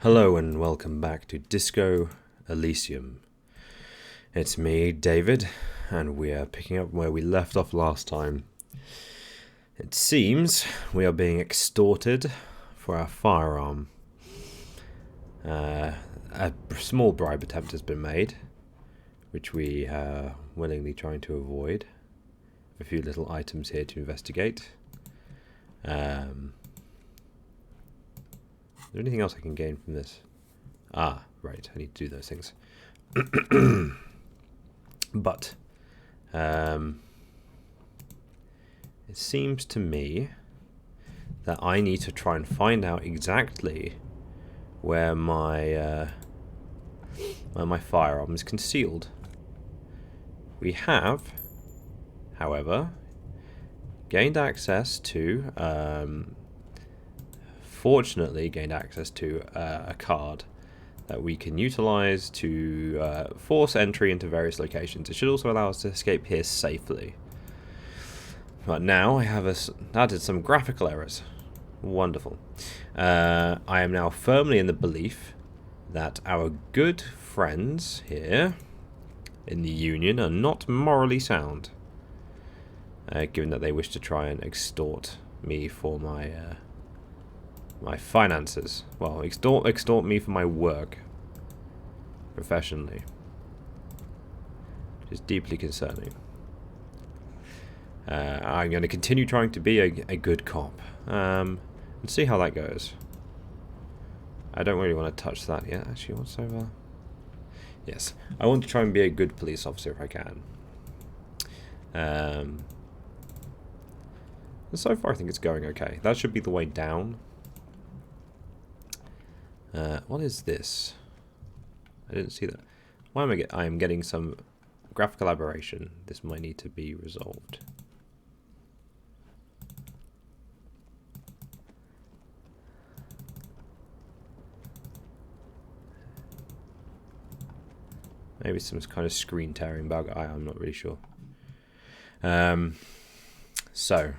Hello and welcome back to Disco Elysium. It's me, David, and we are picking up where we left off last time. It seems we are being extorted for our firearm. A small bribe attempt has been made, which we are willingly trying to avoid. A few little items here to investigate. Is there anything else I can gain from this? Ah, right, I need to do those things. But, it seems to me that I need to try and find out exactly where my firearm is concealed. We have, however, gained access to, fortunately gained access to a card that we can utilize to force entry into various locations. It should also allow us to escape here safely. But now I have added some graphical errors. Wonderful. I am now firmly in the belief that our good friends here in the Union are not morally sound, given that they wish to try and extort me for my finances. Well, extort me for my work professionally, which is deeply concerning. I'm going to continue trying to be a good cop and see how that goes. I don't really want to touch that yet. Actually, what's over? Yes, I want to try and be a good police officer if I can. And so far, I think it's going okay. That should be the way down. What is this? I didn't see that. Why am I am getting some graphical aberration. This might need to be resolved. Maybe some kind of screen tearing bug. I'm not really sure. So.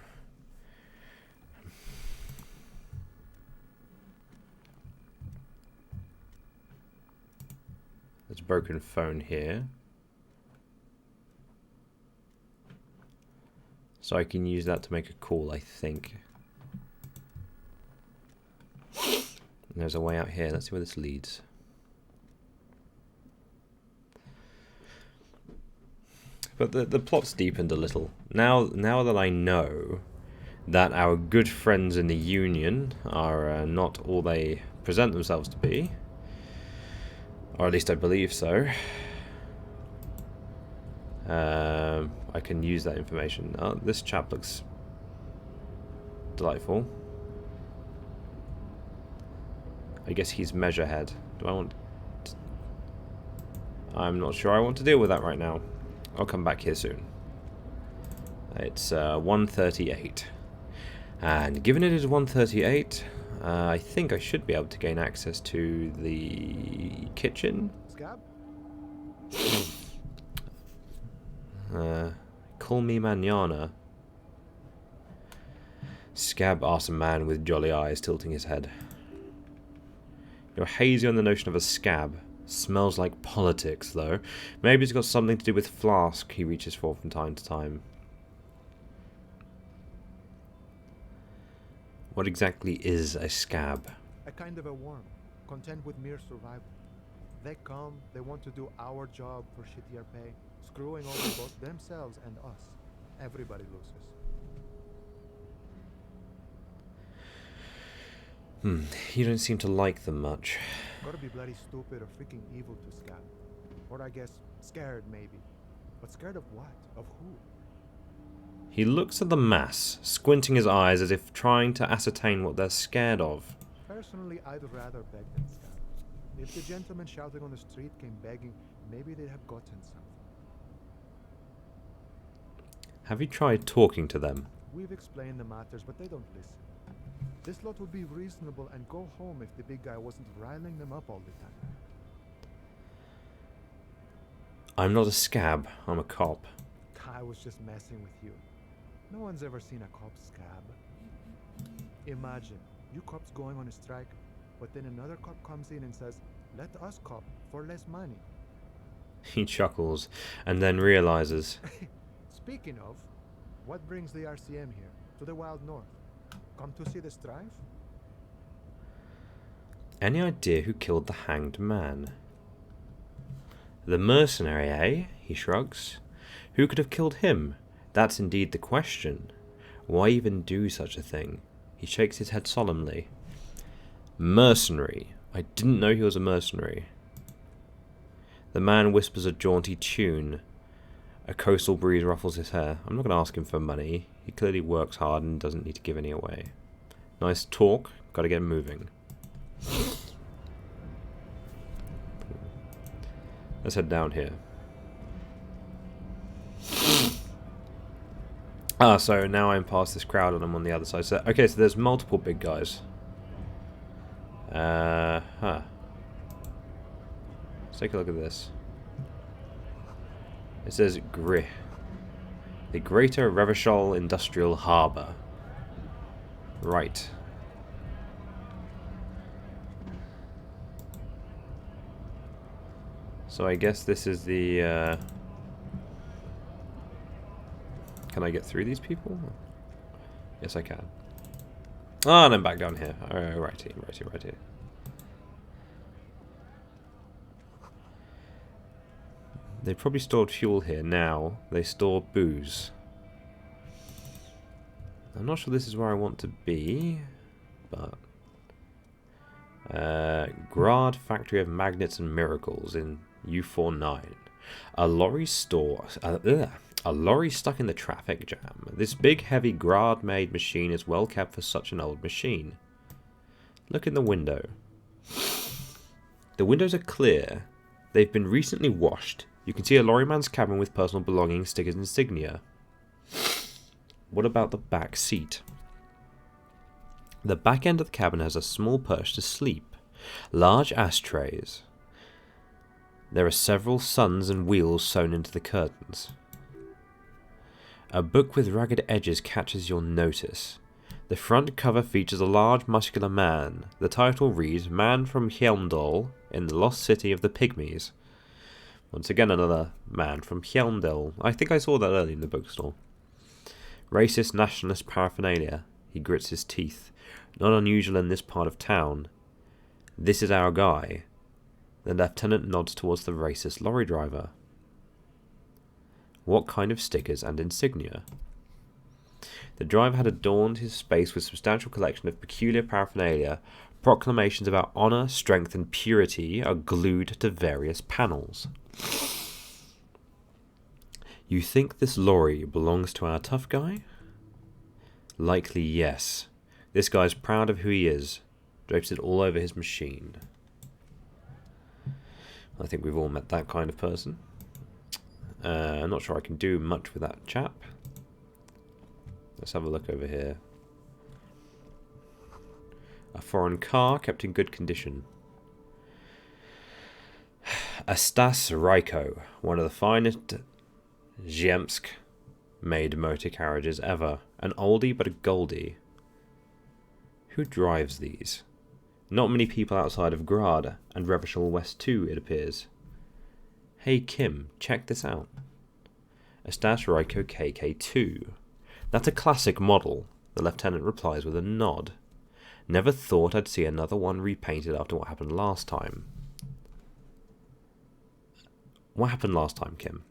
There's a broken phone here. So I can use that to make a call, I think. And there's a way out here. Let's see where this leads. But the plot's deepened a little. Now that I know that our good friends in the Union are not all they present themselves to be, or at least I believe so, I can use that information. Oh, this chap looks delightful. I guess he's Measurehead. Do I want to... I'm not sure I want to deal with that right now. I'll come back here soon. It's 1:38. And given it is 1:38, I think I should be able to gain access to the kitchen. Scab? Call me manana. Scab asked a man with jolly eyes, tilting his head. You're hazy on the notion of a scab. Smells like politics, though. Maybe it's got something to do with Flask he reaches for from time to time. What exactly is a scab? A kind of a worm, content with mere survival. They come, they want to do our job for shittier pay, screwing over both themselves and us. Everybody loses. You don't seem to like them much. Gotta be bloody stupid or freaking evil to Scab. Or I guess, scared maybe. But scared of what? Of who? He looks at the mass, squinting his eyes as if trying to ascertain what they're scared of. Personally, I'd rather beg than Scab. If the gentleman shouting on the street came begging, maybe they'd have gotten something. Have you tried talking to them? We've explained the matters, but they don't listen. This lot would be reasonable and go home if the big guy wasn't riling them up all the time. I'm not a scab, I'm a cop. I was just messing with you. No one's ever seen a cop scab. Imagine, you cops going on a strike, But then another cop comes in and says, let us cop for less money. He chuckles and then realizes. Speaking of, what brings the RCM here, to the wild north? Come to see the strife? Any idea who killed the hanged man? The mercenary, eh? He shrugs. Who could have killed him? That's indeed the question. Why even do such a thing? He shakes his head solemnly. Mercenary. I didn't know he was a mercenary. The man whispers a jaunty tune. A coastal breeze ruffles his hair. I'm not going to ask him for money. He clearly works hard and doesn't need to give any away. Nice talk. Gotta get moving. Let's head down here. So now I'm past this crowd and I'm on the other side. So, okay, so there's multiple big guys. Let's take a look at this. It says GRI. The Greater Revachol Industrial Harbour. Right. So I guess this is the... Can I get through these people? Yes, I can. Ah, and I'm back down here. Oh, righty. They probably stored fuel here. Now they store booze. I'm not sure this is where I want to be, but... Grad Factory of Magnets and Miracles in U49. A lorry a lorry stuck in the traffic jam. This big, heavy, Grad-made machine is well kept for such an old machine. Look in the window. The windows are clear. They've been recently washed. You can see a lorryman's cabin with personal belongings, stickers, and insignia. What about the back seat? The back end of the cabin has a small perch to sleep. Large ashtrays. There are several suns and wheels sewn into the curtains. A book with ragged edges catches your notice. The front cover features a large muscular man. The title reads, Man from Hjelmdal in the Lost City of the Pygmies. Once again, another man from Hjelmdal. I think I saw that earlier in the bookstore. Racist nationalist paraphernalia. He grits his teeth. Not unusual in this part of town. This is our guy. The lieutenant nods towards the racist lorry driver. What kind of stickers and insignia? The driver had adorned his space with a substantial collection of peculiar paraphernalia. Proclamations about honour, strength, and purity are glued to various panels. You think this lorry belongs to our tough guy? Likely yes. This guy's proud of who he is. Drapes it all over his machine. I think we've all met that kind of person. I'm not sure I can do much with that chap. Let's have a look over here. A foreign car kept in good condition. A Stas Raiko, one of the finest Ziemsk-made motor carriages ever. An oldie but a goldie. Who drives these? Not many people outside of Grad and Revachol West 2, it appears. Hey Kim, check this out. A Stas Raiko KK2. That's a classic model, the lieutenant replies with a nod. Never thought I'd see another one repainted after what happened last time. What happened last time, Kim?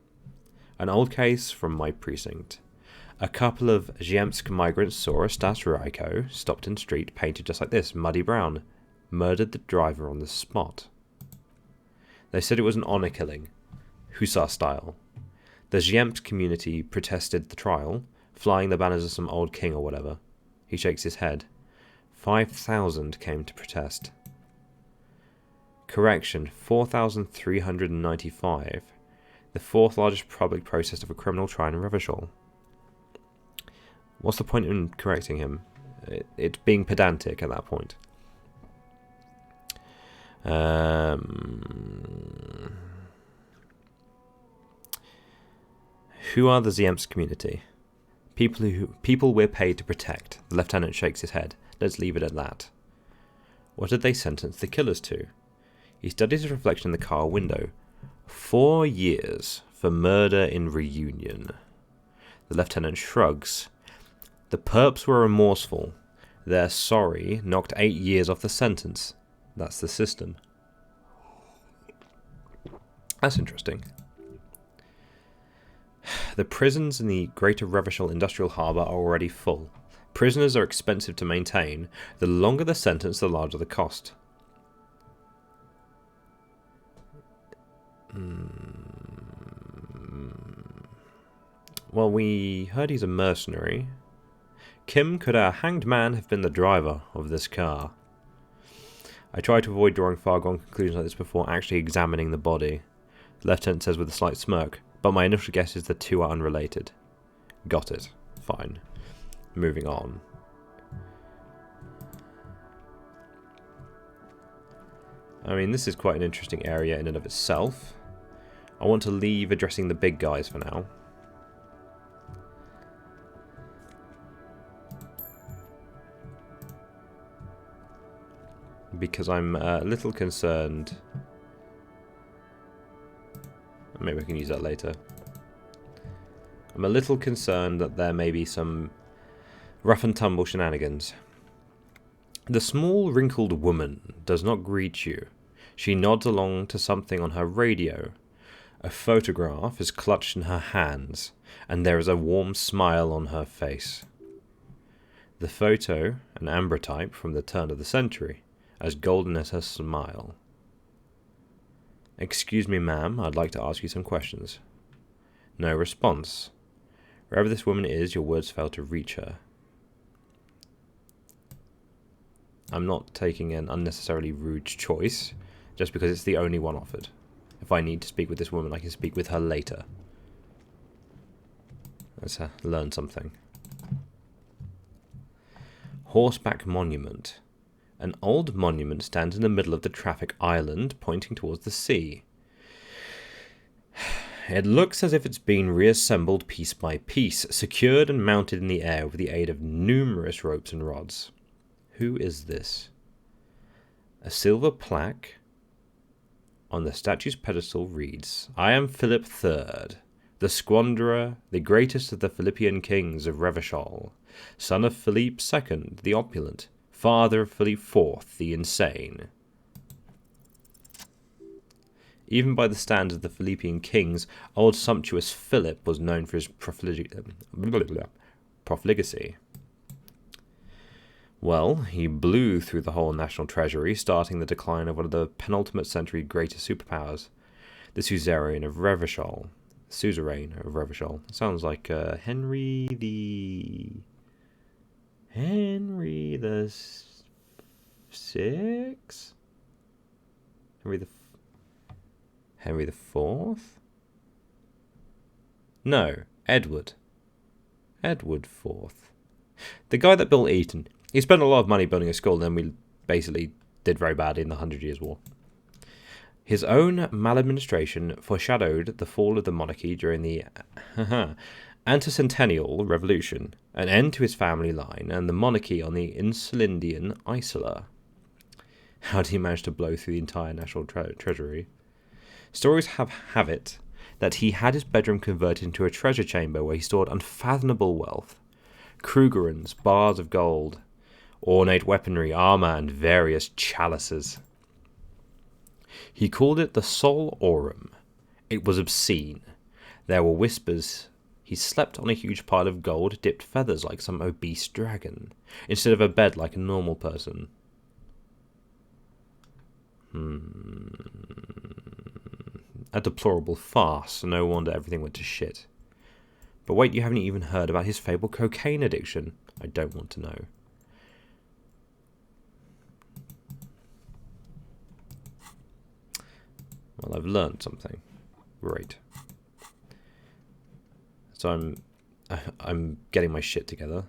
An old case from my precinct. A couple of Ziemsk migrants saw a Stas Raiko stopped in street painted just like this, muddy brown. Murdered the driver on the spot. They said it was an honour killing. Hussar style. The Ziemsk community protested the trial, flying the banners of some old king or whatever. He shakes his head. 5,000 came to protest. Correction, 4,395. The fourth largest public protest of a criminal trial in Revachol. What's the point in correcting him? It's being pedantic at that point. Who are the Ziemsk community? People we're paid to protect. The lieutenant shakes his head. Let's leave it at that. What did they sentence the killers to? He studies his reflection in the car window. 4 years for murder in Reunion. The lieutenant shrugs. The perps were remorseful. Their sorry knocked 8 years off the sentence. That's the system. That's interesting. The prisons in the Greater Revachol Industrial Harbour are already full. Prisoners are expensive to maintain. The longer the sentence, the larger the cost. Well, we heard he's a mercenary. Kim, could our hanged man have been the driver of this car? I try to avoid drawing far-gone conclusions like this before actually examining the body. The lieutenant says with a slight smirk, but my initial guess is the two are unrelated. Got it. Fine. Moving on. I mean, this is quite an interesting area in and of itself. I want to leave addressing the big guys for now. Because I'm a little concerned. Maybe I can use that later. I'm a little concerned that there may be some rough and tumble shenanigans. The small, wrinkled woman does not greet you. She nods along to something on her radio. A photograph is clutched in her hands, and there is a warm smile on her face. The photo, an ambrotype from the turn of the century, as golden as her smile. Excuse me, ma'am, I'd like to ask you some questions. No response. Wherever this woman is, your words fail to reach her. I'm not taking an unnecessarily rude choice, just because it's the only one offered. If I need to speak with this woman, I can speak with her later. Let's learn something. Horseback Monument. An old monument stands in the middle of the traffic island, pointing towards the sea. It looks as if it's been reassembled piece by piece, secured and mounted in the air with the aid of numerous ropes and rods. Who is this? A silver plaque on the statue's pedestal reads, I am Philip III, the squanderer, the greatest of the Philippian kings of Revachol, son of Philippe II, the opulent, father of Philippe IV, the insane. Even by the standards of the Philippian kings, old sumptuous Philip was known for his profligacy. Well, he blew through the whole national treasury, starting the decline of one of the penultimate century greatest superpowers, the suzerain of Revachol. Suzerain of Revachol. Sounds like Henry the Sixth? Henry the Fourth? No, Edward. Edward Fourth. The guy that built Eton. He spent a lot of money building a school, and then we basically did very badly in the 100 Years' War. His own maladministration foreshadowed the fall of the monarchy during the Anticentennial Revolution, an end to his family line, and the monarchy on the Insulindian Isla. How did he manage to blow through the entire national treasury? Stories have it that he had his bedroom converted into a treasure chamber where he stored unfathomable wealth. Krugerrands, bars of gold, ornate weaponry, armour, and various chalices. He called it the Sol Aurum. It was obscene. There were whispers he slept on a huge pile of gold-dipped feathers like some obese dragon, instead of a bed like a normal person. A deplorable farce, no wonder everything went to shit. But wait, you haven't even heard about his fabled cocaine addiction. I don't want to know. Well, I've learned something. Great. So I'm getting my shit together.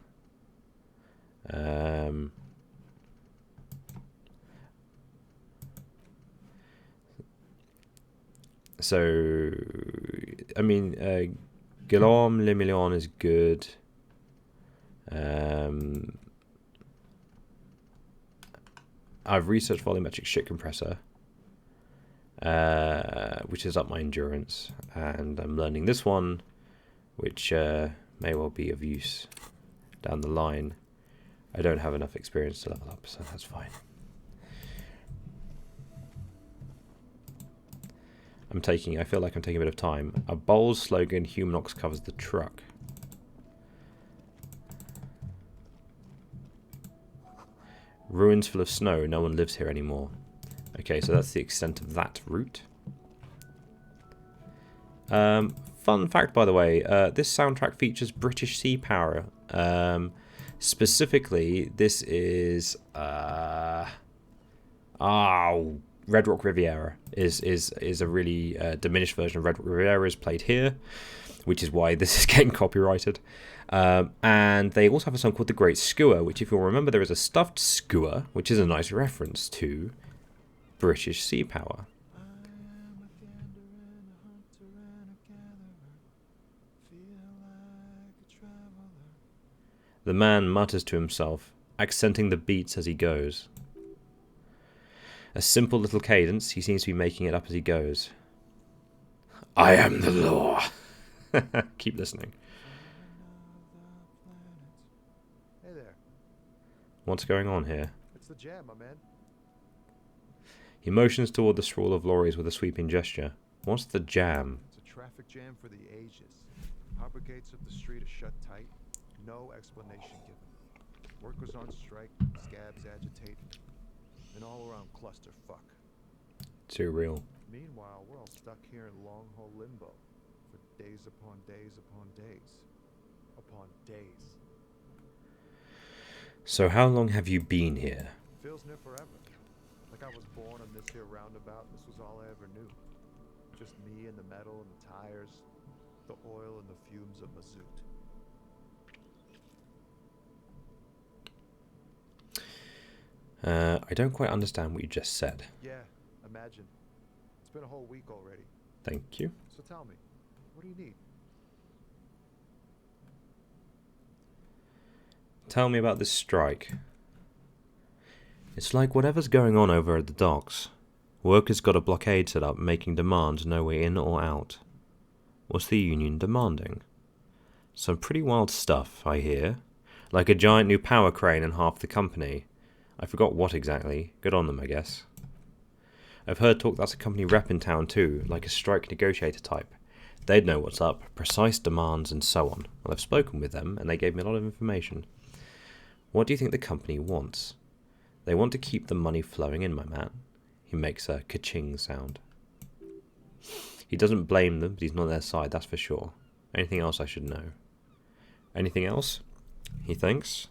So, I mean, Guillaume Le Million is good. I've researched volumetric ship compressor, which is up my endurance, and I'm learning this one, which may well be of use down the line. I don't have enough experience to level up, so that's fine. I feel like I'm taking a bit of time. A bold slogan, Humanox covers the truck. Ruins full of snow, no one lives here anymore. Okay, so that's the extent of that route. Fun fact, by the way, this soundtrack features British Sea Power. Specifically, this is Red Rock Riviera is a really diminished version of Red Rock Riviera is played here, which is why this is getting copyrighted. And they also have a song called The Great Skua, which, if you'll remember, there is a stuffed skua, which is a nice reference to British Sea Power. The man mutters to himself, accenting the beats as he goes. A simple little cadence, he seems to be making it up as he goes. I am the law. Keep listening. Hey there. What's going on here? It's the jam, my man. He motions toward the sprawl of lorries with a sweeping gesture. What's the jam? It's a traffic jam for the ages. Harbor gates of the street are shut tight. No explanation given. Workers on strike, scabs agitate, an all-around clusterfuck. Too real. Meanwhile, we're all stuck here in long-haul limbo for days upon days upon days upon days. So how long have you been here? Feels near forever. Like I was born on this here roundabout and this was all I ever knew. Just me and the metal and the tires, the oil and the fumes of mazout. I don't quite understand what you just said. Yeah, imagine. It's been a whole week already. Thank you. So tell me, what do you need? Tell me about this strike. It's like whatever's going on over at the docks. Workers got a blockade set up making demands no way in or out. What's the union demanding? Some pretty wild stuff, I hear. Like a giant new power crane and half the company. I forgot what exactly. Good on them, I guess. I've heard talk that's a company rep in town too, like a strike negotiator type. They'd know what's up, precise demands and so on. Well, I've spoken with them and they gave me a lot of information. What do you think the company wants? They want to keep the money flowing in, my man. He makes a ka-ching sound. He doesn't blame them, but he's not their side, that's for sure. Anything else I should know? Anything else? He thinks.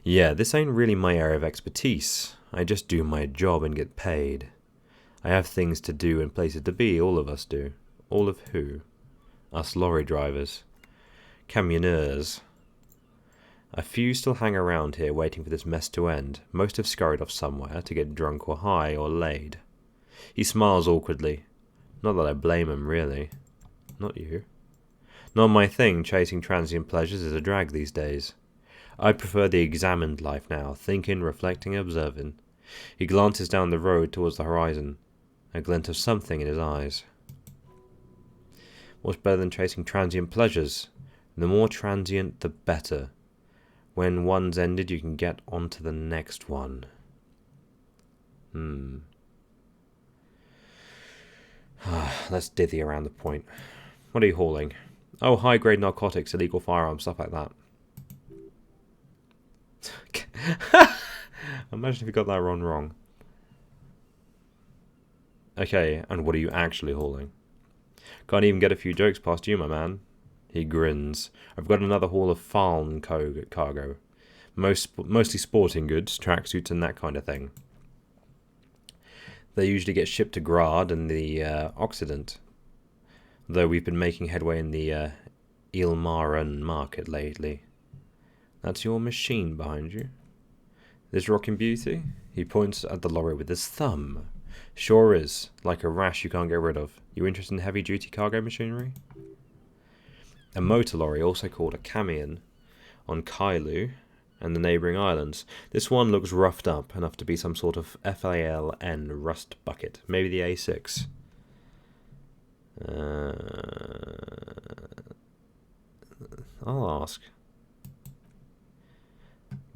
Yeah, this ain't really my area of expertise. I just do my job and get paid. I have things to do and places to be, all of us do. All of who? Us lorry drivers. Camionneurs. A few still hang around here waiting for this mess to end. Most have scurried off somewhere to get drunk or high or laid. He smiles awkwardly. Not that I blame him, really. Not you. Not my thing, chasing transient pleasures is a drag these days. I prefer the examined life now, thinking, reflecting, observing. He glances down the road towards the horizon, a glint of something in his eyes. What's better than chasing transient pleasures? The more transient, the better. When one's ended, you can get on to the next one. Let's dithy around the point. What are you hauling? Oh, high-grade narcotics, illegal firearms, stuff like that. Imagine if you got that one wrong. Okay, and what are you actually hauling? Can't even get a few jokes past you, my man. He grins. I've got another haul of farm cargo. Mostly sporting goods, tracksuits and that kind of thing. They usually get shipped to Grad and the Occident. Though we've been making headway in the Ilmaran market lately. That's your machine behind you. This rocking beauty? He points at the lorry with his thumb. Sure is. Like a rash you can't get rid of. You interested in heavy-duty cargo machinery? A motor lorry, also called a camion, on Kailu, and the neighbouring islands. This one looks roughed up, enough to be some sort of FALN rust bucket. Maybe the A6. I'll ask.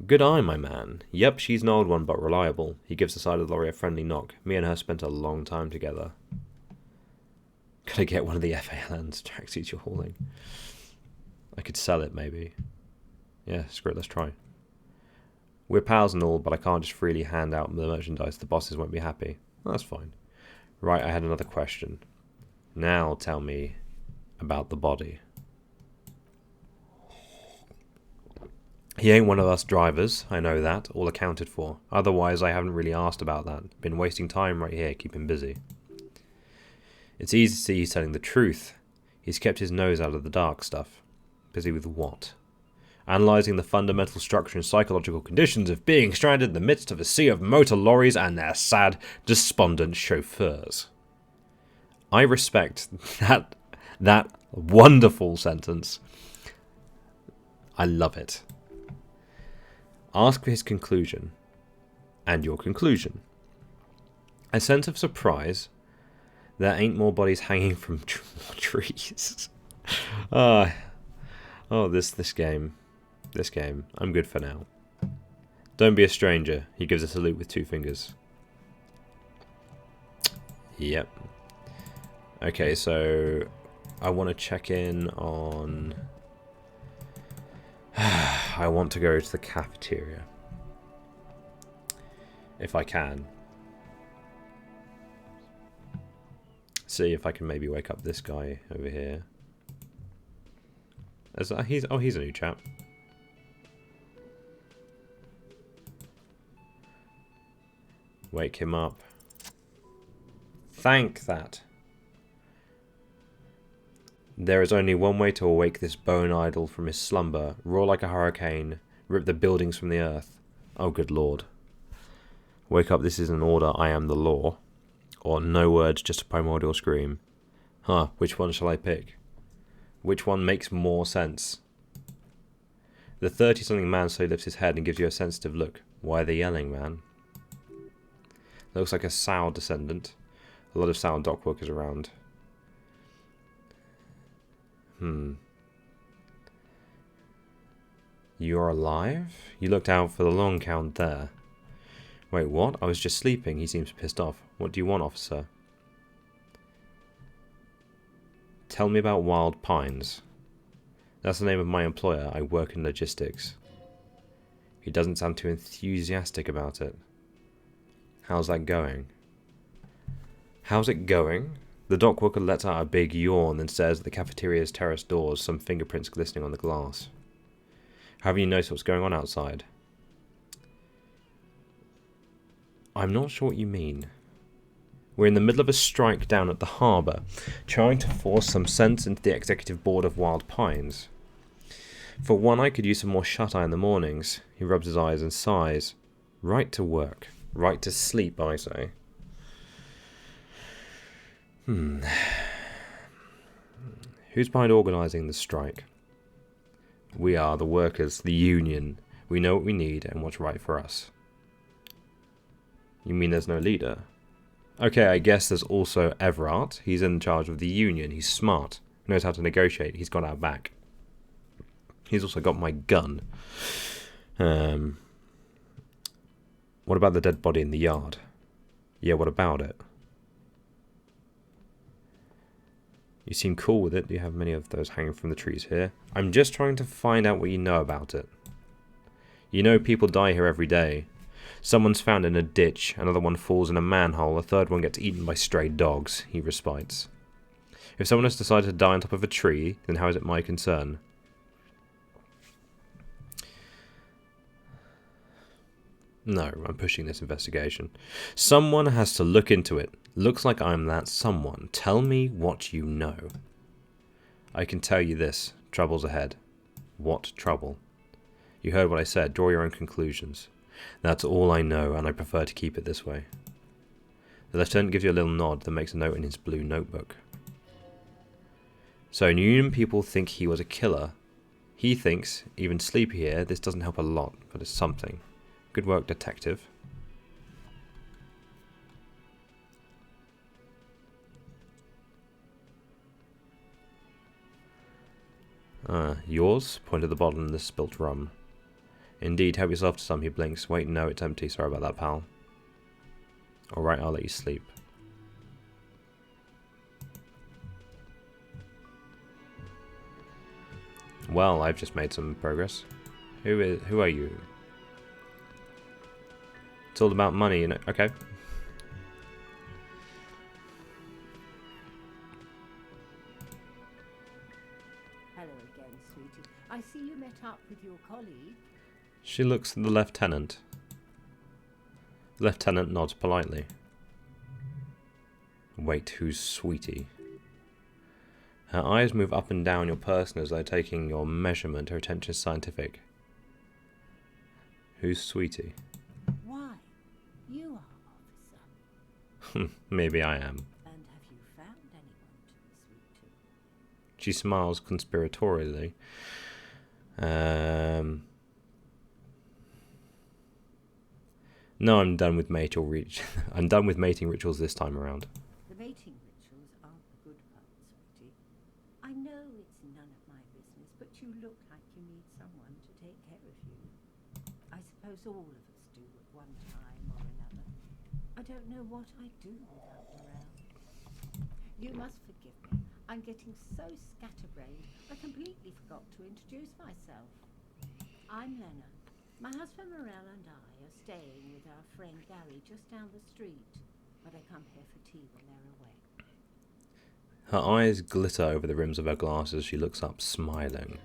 Good eye, my man. Yep, she's an old one, but reliable. He gives the side of the lorry a friendly knock. Me and her spent a long time together. Could I get one of the FALN's tracksuits you're hauling? I could sell it, maybe. Yeah, screw it, let's try. We're pals and all, but I can't just freely hand out the merchandise. The bosses won't be happy. Well, that's fine. Right, I had another question. Now tell me about the body. He ain't one of us drivers, I know that, all accounted for. Otherwise, I haven't really asked about that. Been wasting time right here, keep him busy. It's easy to see he's telling the truth. He's kept his nose out of the dark stuff. Busy with what? Analysing the fundamental structure and psychological conditions of being stranded in the midst of a sea of motor lorries and their sad, despondent chauffeurs. I respect that wonderful sentence. I love it. Ask for his conclusion, and your conclusion. A sense of surprise. There ain't more bodies hanging from trees. This game. I'm good for now. Don't be a stranger. He gives a salute with 2 fingers. Yep. Okay, so I want to check in on... I want to go to the cafeteria. If I can. See if I can maybe wake up this guy over here. He's a new chap. Wake him up. Thank that. There is only one way to awake this bone idol from his slumber, roar like a hurricane, rip the buildings from the earth. Oh, good lord. Wake up, this is an order, I am the law. Or no words, just a primordial scream. Huh, which one shall I pick? Which one makes more sense? The 30-something man slowly lifts his head and gives you a sensitive look. Why are they yelling, man? Looks like a Sow descendant. A lot of Sow dock workers around. You're alive? You looked out for the long count there. Wait, what? I was just sleeping. He seems pissed off. What do you want, officer? Tell me about Wild Pines. That's the name of my employer. I work in logistics. He doesn't sound too enthusiastic about it. How's that going? How's it going? The dock worker lets out a big yawn and stares at the cafeteria's terrace doors, some fingerprints glistening on the glass. Have you noticed what's going on outside? I'm not sure what you mean. We're in the middle of a strike down at the harbour, trying to force some sense into the executive board of Wild Pines. For one, I could use some more shut-eye in the mornings. He rubs his eyes and sighs. Right to work. Right to sleep, I say. Who's behind organising the strike? We are, the workers, the union. We know what we need and what's right for us. You mean there's no leader? Okay, I guess there's also Everart. He's in charge of the union. He's smart. Knows how to negotiate. He's got our back. He's also got my gun. What about the dead body in the yard? Yeah, what about it? You seem cool with it. Do you have many of those hanging from the trees here? I'm just trying to find out what you know about it. You know people die here every day. Someone's found in a ditch, another one falls in a manhole, a third one gets eaten by stray dogs, he respites. If someone has decided to die on top of a tree, then how is it my concern? No, I'm pushing this investigation. Someone has to look into it. Looks like I'm that someone. Tell me what you know. I can tell you this. Trouble's ahead. What trouble? You heard what I said. Draw your own conclusions. That's all I know, and I prefer to keep it this way. The lieutenant gives you a little nod, then makes a note in his blue notebook. So, Union people think he was a killer. He thinks, even sleepy here, this doesn't help a lot, but it's something. Good work, detective. Yours? Pointed the bottle in the spilt rum. Indeed, help yourself to some, he blinks. Wait, no, it's empty. Sorry about that, pal. Alright, I'll let you sleep. Well, I've just made some progress. Who are you? It's all about money, you know. Okay. Hello again, sweetie. I see you met up with your colleague. She looks at the lieutenant. The lieutenant nods politely. Wait, who's Sweetie? Her eyes move up and down your person as though taking your measurement. Her attention is scientific. Who's Sweetie? Why? You are, officer. Maybe I am. And have you found anyone to be sweet to? She smiles conspiratorially. No, I'm done with I'm done with mating rituals this time around. The mating rituals aren't the good part, sweetie. I know it's none of my business, but you look like you need someone to take care of you. I suppose all of us do at one time or another. I don't know what I'd do without Morale. You must forgive me. I'm getting so scatterbrained, I completely forgot to introduce myself. I'm Lena. My husband Morel and I are staying with our friend Gary just down the street, but I come here for tea when they're away. Her eyes glitter over the rims of her glasses. She looks up, smiling.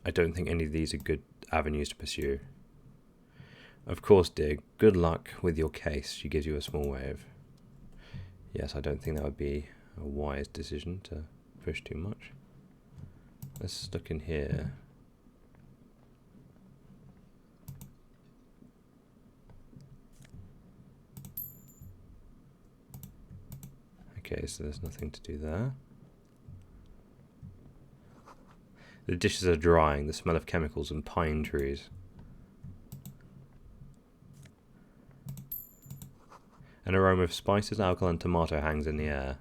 I don't think any of these are good avenues to pursue. Of course, dear. Good luck with your case. She gives you a small wave. Yes, I don't think that would be a wise decision to push too much. Let's look in here. Okay, so there's nothing to do there. The dishes are drying, the smell of chemicals and pine trees. An aroma of spices, alcohol and tomato hangs in the air.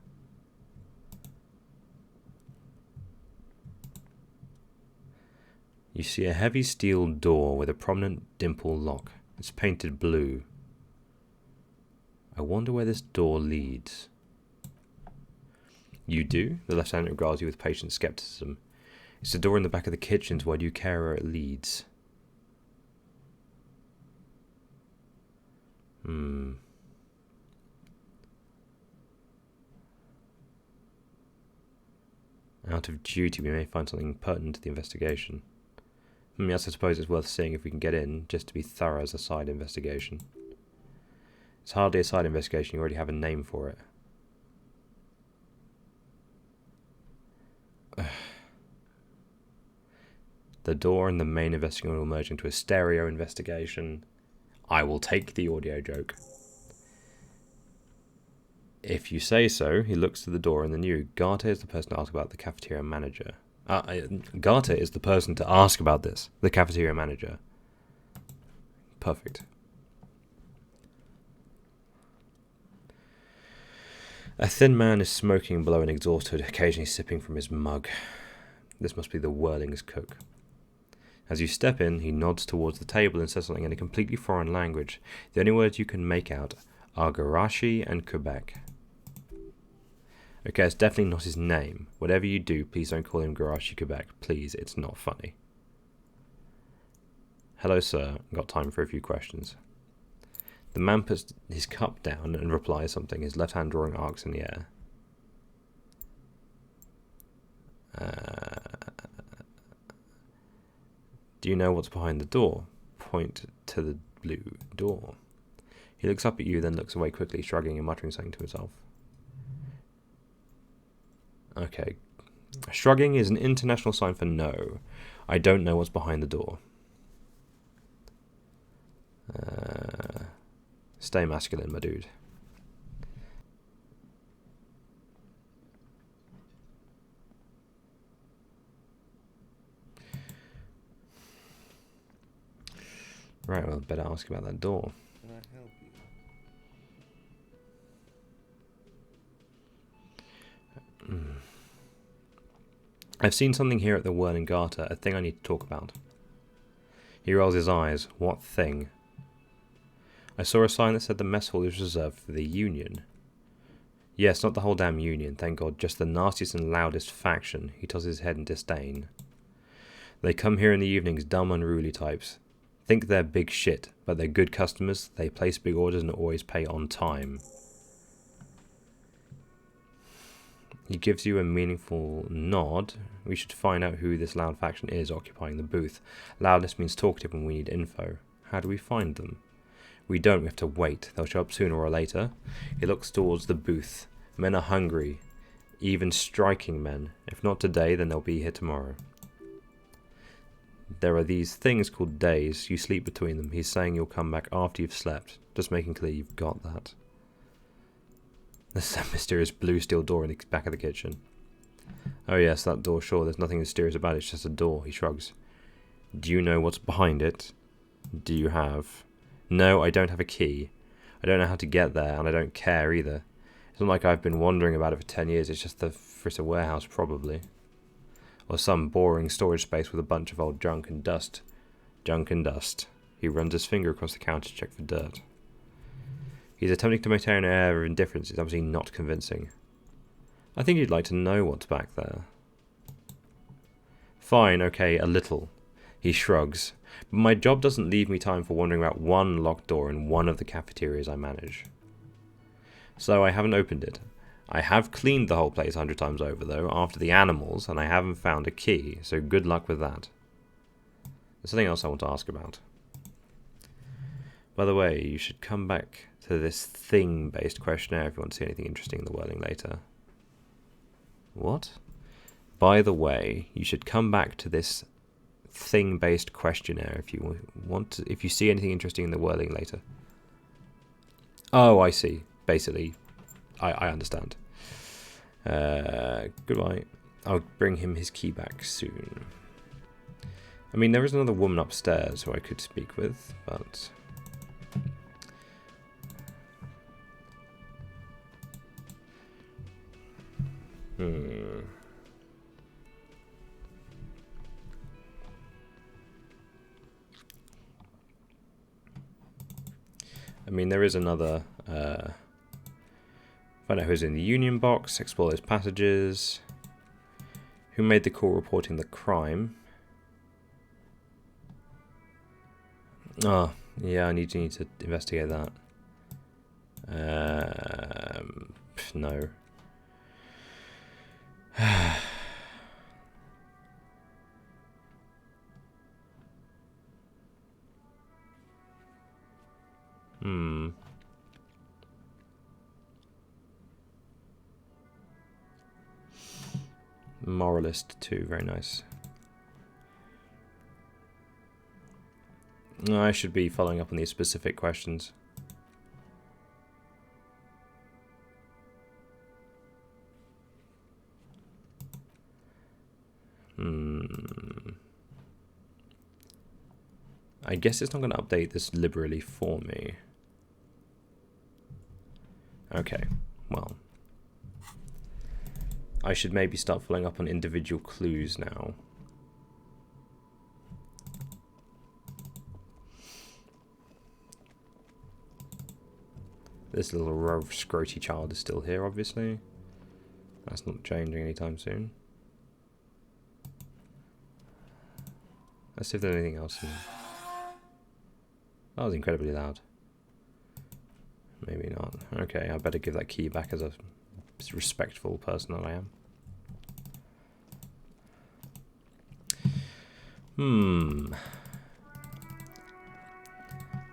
You see a heavy steel door with a prominent dimple lock. It's painted blue. I wonder where this door leads. You do? The lieutenant regards you with patient skepticism. It's the door in the back of the kitchen, so why do you care where it leads? Out of duty, we may find something pertinent to the investigation. Yes, I suppose it's worth seeing if we can get in, just to be thorough as a side investigation. It's hardly a side investigation, you already have a name for it. The door and the main investigation will merge into a stereo investigation. I will take the audio joke. If you say so, he looks to the door and the new. Garte is the person to ask about the cafeteria manager. Garte is the person to ask about this. The cafeteria manager. Perfect. A thin man is smoking below an exhaust hood, occasionally sipping from his mug. This must be the Whirling's cook. As you step in, he nods towards the table and says something in a completely foreign language. The only words you can make out are Garashi and Quebec. Okay, it's definitely not his name. Whatever you do, please don't call him Garashi Quebec. Please, it's not funny. Hello, sir. Got time for a few questions. The man puts his cup down and replies something, his left hand drawing arcs in the air. Do you know what's behind the door? Point to the blue door. He looks up at you, then looks away quickly, shrugging and muttering something to himself. Okay, Shrugging is an international sign for no. I don't know what's behind the door. Stay masculine, my dude. Right, well, better ask about that door. Can I help you? I've seen something here at the Whirling Garter, a thing I need to talk about. He rolls his eyes. What thing? I saw a sign that said the mess hall is reserved for the Union. Yes, not the whole damn Union, thank God, just the nastiest and loudest faction. He tosses his head in disdain. They come here in the evenings, dumb, unruly types. Think they're big shit, but they're good customers, they place big orders and always pay on time. He gives you a meaningful nod. We should find out who this loud faction is occupying the booth. Loudness means talkative and we need info. How do we find them? We don't, we have to wait. They'll show up sooner or later. He looks towards the booth. Men are hungry. Even striking men. If not today, then they'll be here tomorrow. There are these things called days. You sleep between them. He's saying you'll come back after you've slept. Just making clear you've got that. There's that mysterious blue steel door in the back of the kitchen. Oh yes, that door, sure. There's nothing mysterious about it. It's just a door. He shrugs. Do you know what's behind it? Do you have... No, I don't have a key. I don't know how to get there, and I don't care either. It's not like I've been wondering about it for 10 years. It's just the Fritter warehouse, probably. Or some boring storage space with a bunch of old junk and dust. Junk and dust. He runs his finger across the counter to check for dirt. He's attempting to maintain an air of indifference. It's obviously not convincing. I think you'd like to know what's back there. Fine, okay, a little. He shrugs. But my job doesn't leave me time for wondering about one locked door in one of the cafeterias I manage. So I haven't opened it. I have cleaned the whole place 100 times over, though, after the animals, and I haven't found a key, so good luck with that. There's something else I want to ask about. By the way, you should come back to this thing-based questionnaire if you want to see anything interesting in the Whirling later. What? By the way, you should come back to this thing-based questionnaire if you want to, if you see anything interesting in the Whirling later. Oh, I see. Basically, I understand. Goodbye. I'll bring him his key back soon. I mean, there is another woman upstairs who I could speak with, but... I mean, there is another... find out who's in the Union box, explore those passages. Who made the call reporting the crime? Oh, yeah, I need to investigate that. No. Moralist too, very nice. I should be following up on these specific questions. I guess it's not going to update this liberally for me. Okay, well. I should maybe start following up on individual clues now. This little scroty child is still here, obviously. That's not changing anytime soon. Let's see if there's anything else in here. That was incredibly loud. Maybe not. Okay, I better give that key back as a respectful person that I am.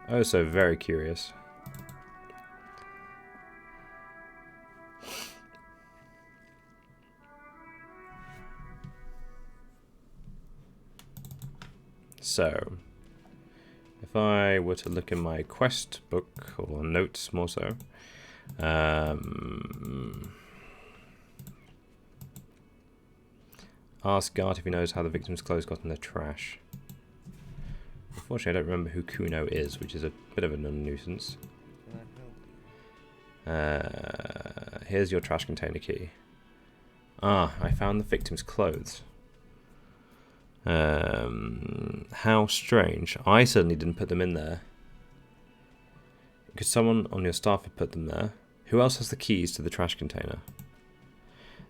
Oh, so very curious. So, if I were to look in my quest book, or notes more so, ask Gart if he knows how the victim's clothes got in the trash. Unfortunately, I don't remember who Kuno is, which is a bit of a nuisance. Here's your trash container key. Ah, I found the victim's clothes. How strange. I certainly didn't put them in there. Could someone on your staff have put them there? Who else has the keys to the trash container?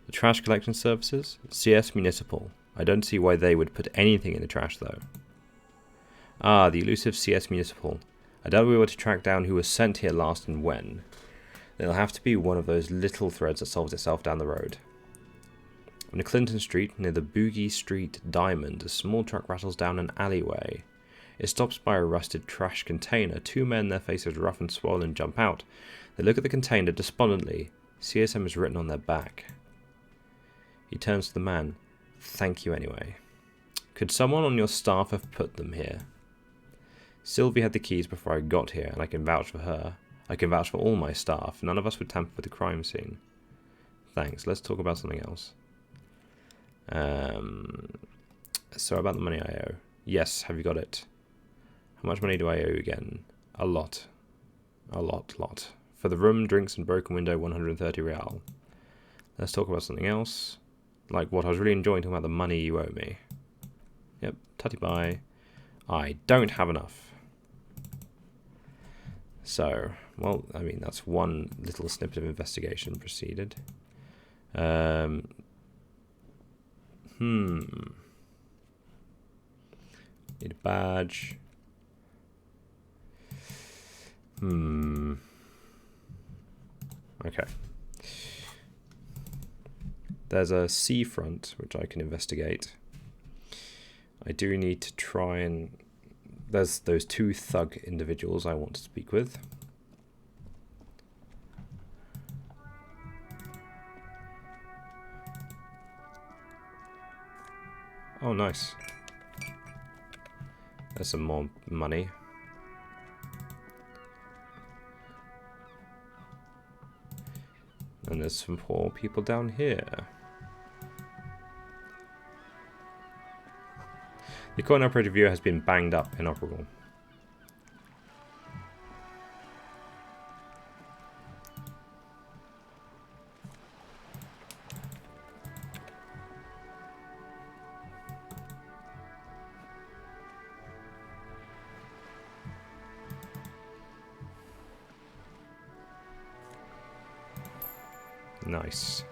The trash collection services? CS Municipal. I don't see why they would put anything in the trash though. Ah, the elusive CS Municipal. I doubt we were to track down who was sent here last and when. It'll have to be one of those little threads that solves itself down the road. On Clinton Street, near the Boogie Street Diamond, a small truck rattles down an alleyway. It stops by a rusted trash container. Two men, their faces rough and swollen, jump out. They look at the container despondently. CSM is written on their back. He turns to the man. Thank you anyway. Could someone on your staff have put them here? Sylvie had the keys before I got here, and I can vouch for her. I can vouch for all my staff. None of us would tamper with the crime scene. Thanks. Let's talk about something else. So about the money I owe. Yes, have you got it? How much money do I owe you again? A lot. A lot. For the room, drinks, and broken window, 130 real. Let's talk about something else. Like what I was really enjoying talking about the money you owe me. Yep, tutty bye. I don't have enough. So, well, I mean, that's one little snippet of investigation proceeded. Need a badge. Okay. There's a seafront, which I can investigate. I do need to try and... There's those two thug individuals I want to speak with. Oh, nice. There's some more money. And there's some poor people down here. The coin operator viewer has been banged up, inoperable. Nice.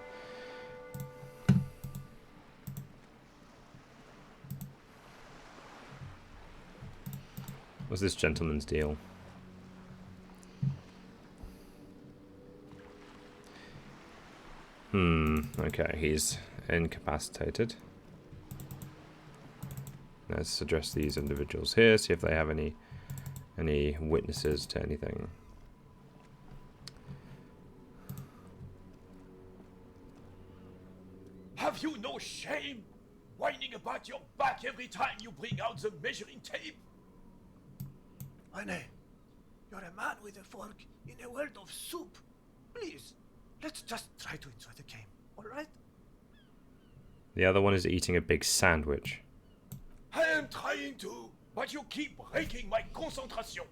What's this gentleman's deal? Okay, he's incapacitated. Let's address these individuals here, see if they have any witnesses to anything. Have you no shame? Whining about your back every time you bring out the measuring tape? René, you're a man with a fork in a world of soup. Please, let's just try to enjoy the game, alright? The other one is eating a big sandwich. I am trying to, but you keep breaking my concentration.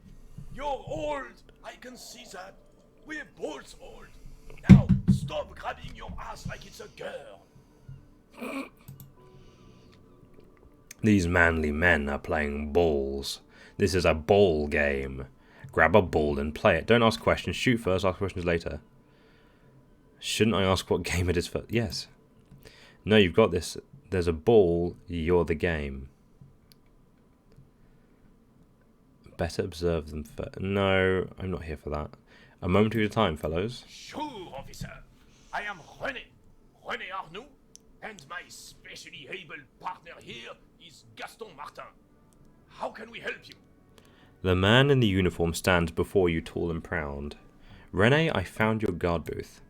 You're old, I can see that. We're both old. Now, stop grabbing your ass like it's a girl. These manly men are playing balls. This is a ball game. Grab a ball and play it. Don't ask questions. Shoot first, ask questions later. Shouldn't I ask what game it is first? Yes. No, you've got this. There's a ball. You're the game. Better observe them first. No, I'm not here for that. A moment at a time, fellows. Sure, officer. I am René Arnoux, and my specially able partner here is Gaston Martin. How can we help you? The man in the uniform stands before you tall and proud. René, I found your guard booth.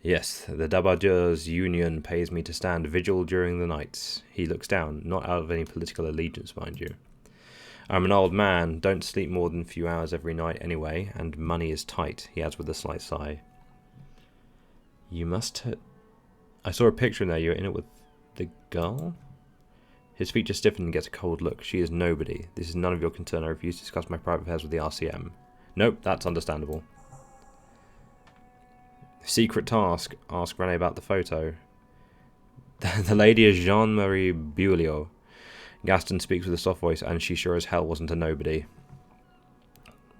Yes, the Dabardeurs Union pays me to stand vigil during the nights. He looks down, not out of any political allegiance, mind you. I'm an old man, don't sleep more than a few hours every night anyway, and money is tight, he adds with a slight sigh. You must I saw a picture in there, you're in it with the girl? His features stiffen and gets a cold look. She is nobody. This is none of your concern. I refuse to discuss my private affairs with the RCM. Nope, that's understandable. Secret task. Ask Rene about the photo. The lady is Jean-Marie Beaulieu. Gaston speaks with a soft voice, and she sure as hell wasn't a nobody.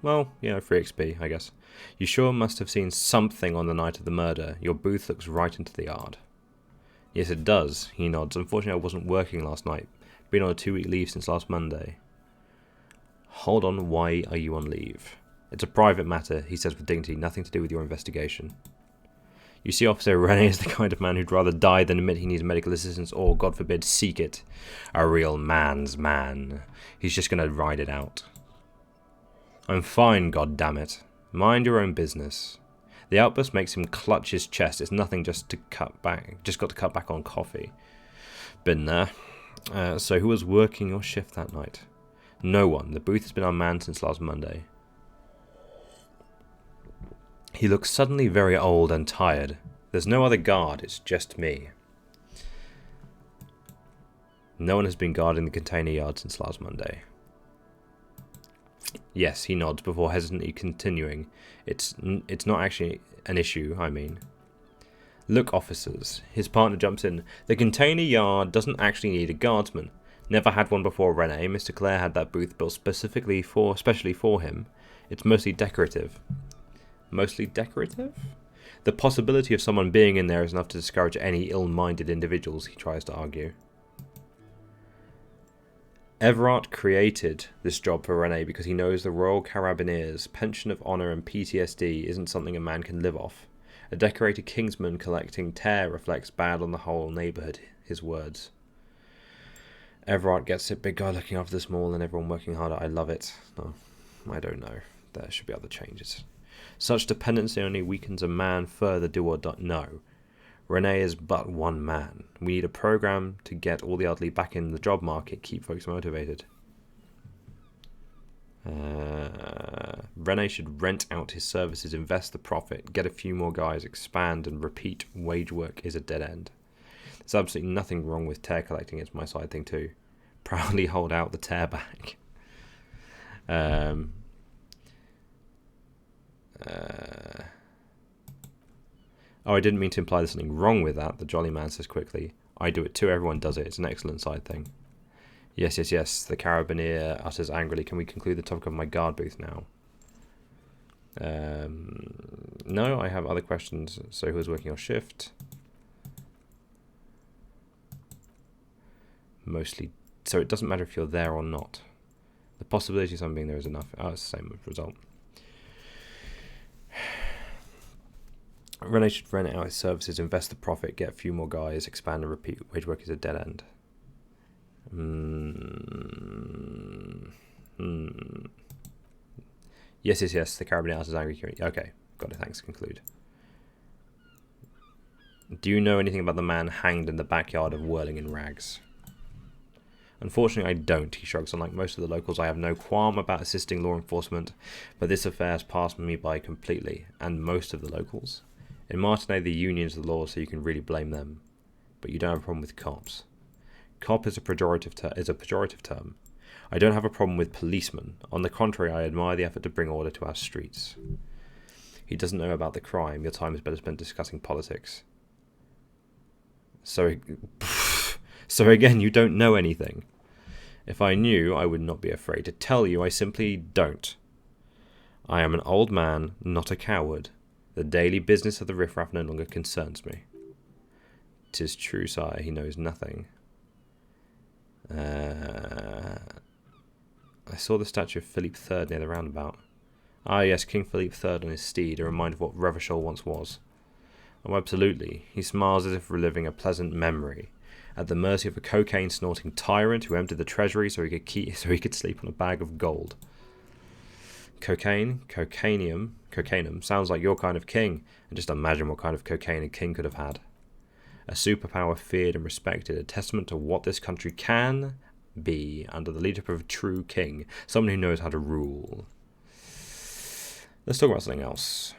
Well, free XP, I guess. You sure must have seen something on the night of the murder. Your booth looks right into the yard. Yes, it does, he nods. Unfortunately, I wasn't working last night. Been on a 2-week leave since last Monday. Hold on, why are you on leave? It's a private matter, he says with dignity. Nothing to do with your investigation. You see, Officer, Rene is the kind of man who'd rather die than admit he needs medical assistance or, God forbid, seek it. A real man's man. He's just going to ride it out. I'm fine, goddammit. Mind your own business. The outburst makes him clutch his chest. It's nothing, just got to cut back on coffee. Been there. So who was working your shift that night? No one. The booth has been unmanned since last Monday. He looks suddenly very old and tired. There's no other guard, it's just me. No one has been guarding the container yard since last Monday. Yes, he nods before hesitantly continuing. It's not actually an issue, I mean. Look, officers. His partner jumps in. The container yard doesn't actually need a guardsman. Never had one before Rene. Mr. Clare had that booth built especially for him. It's mostly decorative. Mostly decorative? The possibility of someone being in there is enough to discourage any ill-minded individuals, he tries to argue. Everard created this job for Rene because he knows the Royal Carabiniers' pension of honour and PTSD isn't something a man can live off. A decorated Kingsman collecting tear reflects bad on the whole neighbourhood, his words. Everard gets it, big guy looking after the small and everyone working harder. I love it. No, I don't know. There should be other changes. Such dependency only weakens a man further, do or don't know. Rene is but one man. We need a program to get all the elderly back in the job market, keep folks motivated. Rene should rent out his services, invest the profit, get a few more guys, expand and repeat. Wage work is a dead end. There's absolutely nothing wrong with tear collecting, it's my side thing too. Proudly hold out the tear bag. Oh, I didn't mean to imply there's something wrong with that, the jolly man says quickly. I do it too, everyone does it, it's an excellent side thing. Yes, the carabinier utters angrily. Can we conclude the topic of my guard booth now? No, I have other questions. So who is working your shift? Mostly. So it doesn't matter if you're there or not. The possibility of someone being there is enough. Oh, it's the same result. Rene should rent out his services, invest the profit, get a few more guys, expand and repeat. Wage work is a dead end. Yes, the carabiner is angry. Okay, got it, thanks, conclude. Do you know anything about the man hanged in the backyard of Whirling in Rags? Unfortunately, I don't, he shrugs. Unlike most of the locals, I have no qualm about assisting law enforcement, but this affair has passed me by completely, and most of the locals. In Martinet, the union's the law, so you can really blame them. But you don't have a problem with cops. Cop is a pejorative term. I don't have a problem with policemen. On the contrary, I admire the effort to bring order to our streets. He doesn't know about the crime. Your time is better spent discussing politics. So again, you don't know anything. If I knew, I would not be afraid to tell you. I simply don't. I am an old man, not a coward. The daily business of the riffraff no longer concerns me. 'Tis true, sire, he knows nothing. I saw the statue of Philippe III near the roundabout. Ah, yes, King Philippe III on his steed, a reminder of what Revachol once was. Oh, absolutely. He smiles as if reliving a pleasant memory, at the mercy of a cocaine-snorting tyrant who emptied the treasury so he could sleep on a bag of gold. Cocaine, cocainium, Cocainum. Sounds like your kind of king. And just imagine what kind of cocaine a king could have had. A superpower feared and respected, a testament to what this country can be under the leadership of a true king. Someone who knows how to rule. Let's talk about something else.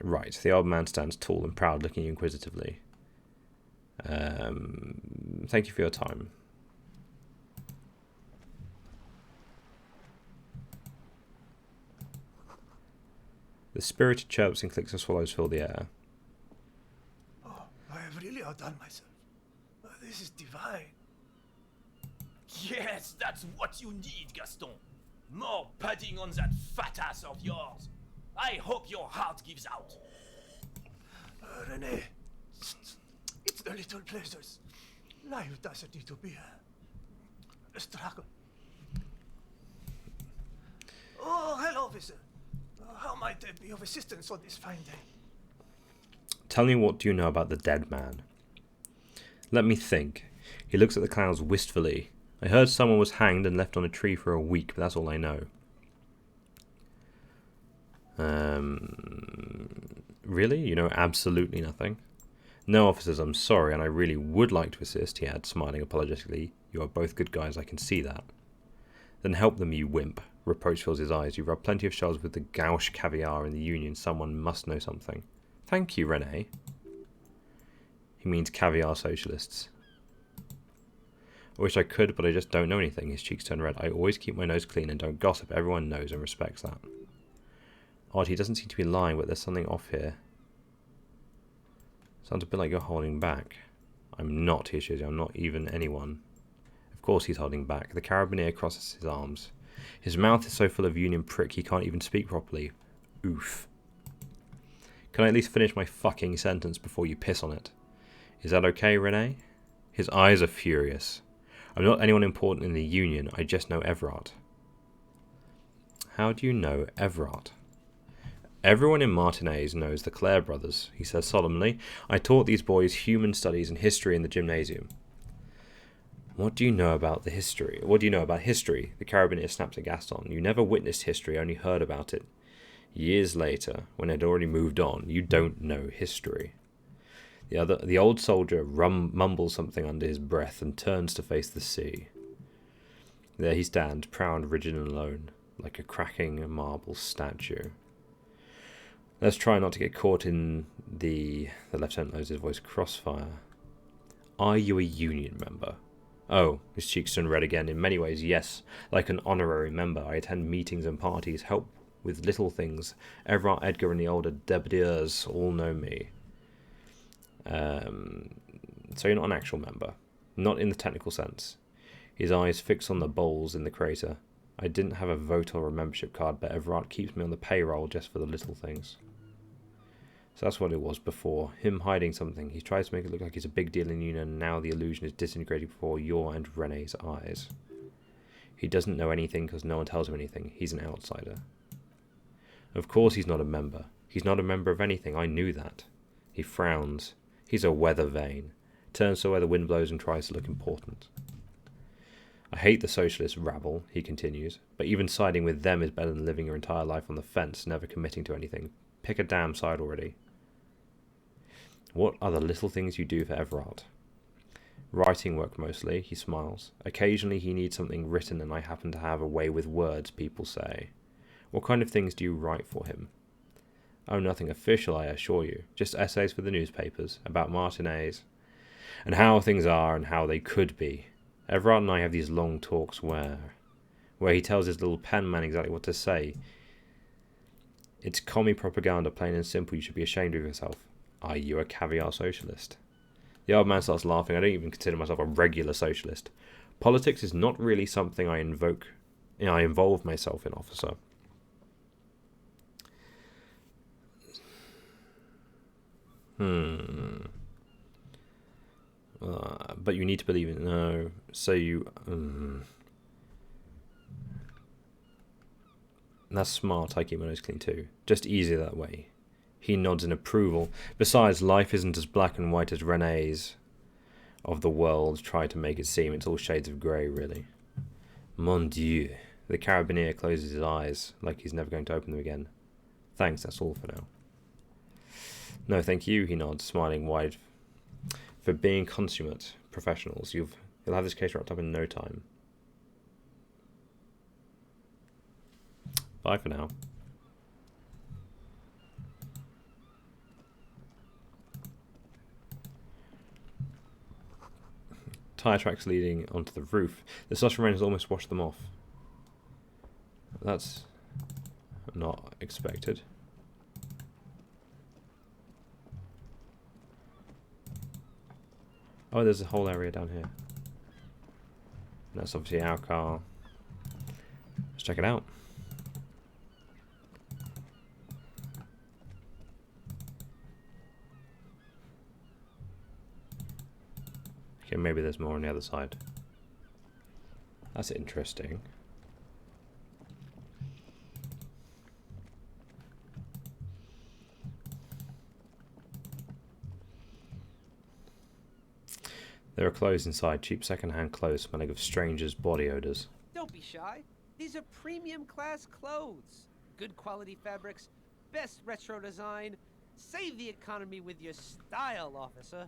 Right, the old man stands tall and proud, looking inquisitively. Thank you for your time. The spirited chirps and clicks of swallows fill the air. Oh, I have really outdone myself. This is divine. Yes, that's what you need, Gaston. More padding on that fat ass of yours. I hope your heart gives out. Renee, it's the little pleasures. Life doesn't need to be a struggle. Oh, hello, officer. How might I be of assistance on this fine day? Tell me, what do you know about the dead man? Let me think. He looks at the clouds wistfully. I heard someone was hanged and left on a tree for a week, but that's all I know. Really? You know absolutely nothing? No, officers, I'm sorry, and I really would like to assist, he adds, smiling apologetically. You are both good guys, I can see that. Then help them, you wimp. Reproach fills his eyes. You've rubbed plenty of shells with the gauche caviar in the Union. Someone must know something. Thank you, Renee. He means caviar socialists. I wish I could, but I just don't know anything. His cheeks turn red. I always keep my nose clean and don't gossip. Everyone knows and respects that. Odd, he doesn't seem to be lying, but there's something off here. Sounds a bit like you're holding back. I'm not, he assures you. I'm not even anyone. Of course he's holding back. The carabiner crosses his arms. His mouth is so full of Union prick he can't even speak properly. Oof. Can I at least finish my fucking sentence before you piss on it? Is that okay, Renee? His eyes are furious. I'm not anyone important in the Union. I just know Everard. How do you know Everard? Everyone in Martinez knows the Clare brothers, he says solemnly. I taught these boys human studies and history in the gymnasium. What do you know about the history? What do you know about history? The carabiner snapped at Gaston. You never witnessed history, only heard about it. Years later, when it had already moved on, you don't know history. The old soldier mumbles something under his breath and turns to face the sea. There he stands, proud, rigid and alone, like a cracking marble statue. Let's try not to get caught in the lieutenant lowers his voice, crossfire. Are you a Union member? Oh, his cheeks turn red again. In many ways, yes. Like an honorary member, I attend meetings and parties, help with little things. Everard, Edgar, and the older Debadiers all know me. So you're not an actual member. Not in the technical sense. His eyes fixed on the bowls in the crater. I didn't have a vote or a membership card, but Everard keeps me on the payroll just for the little things. So that's what it was before. Him hiding something. He tries to make it look like he's a big deal in the Union, and now the illusion is disintegrating before your and Renee's eyes. He doesn't know anything because no one tells him anything. He's an outsider. Of course he's not a member. He's not a member of anything. I knew that. He frowns. He's a weather vane. Turns to where the wind blows and tries to look important. I hate the socialist rabble, he continues, but even siding with them is better than living your entire life on the fence, never committing to anything. Pick a damn side already. What are the little things you do for Everard? Writing work mostly, he smiles. Occasionally he needs something written and I happen to have a way with words, people say. What kind of things do you write for him? Oh, nothing official, I assure you. Just essays for the newspapers, about Martinez, and how things are and how they could be. Everard and I have these long talks where he tells his little pen man exactly what to say. It's commie propaganda, plain and simple. You should be ashamed of yourself. Are you a caviar socialist? The old man starts laughing. I don't even consider myself a regular socialist. Politics is not really something I involve myself in, officer. But you need to believe it. No. So you... That's smart. I keep my nose clean too. Just easier that way. He nods in approval. Besides, life isn't as black and white as Renee's of the world try to make it seem. It's all shades of grey, really. Mon Dieu. The carabiner closes his eyes like he's never going to open them again. Thanks, that's all for now. No, thank you, he nods, smiling wide. For being consummate professionals, you'll have this case wrapped up in no time. Bye for now. Tire tracks leading onto the roof. The slush rain has almost washed them off. That's not expected. Oh, there's a whole area down here. That's obviously our car. Let's check it out. Okay, maybe there's more on the other side. That's interesting. There are clothes inside, cheap second-hand clothes smelling of strangers' body odors. Don't be shy. These are premium class clothes. Good quality fabrics, best retro design. Save the economy with your style, officer.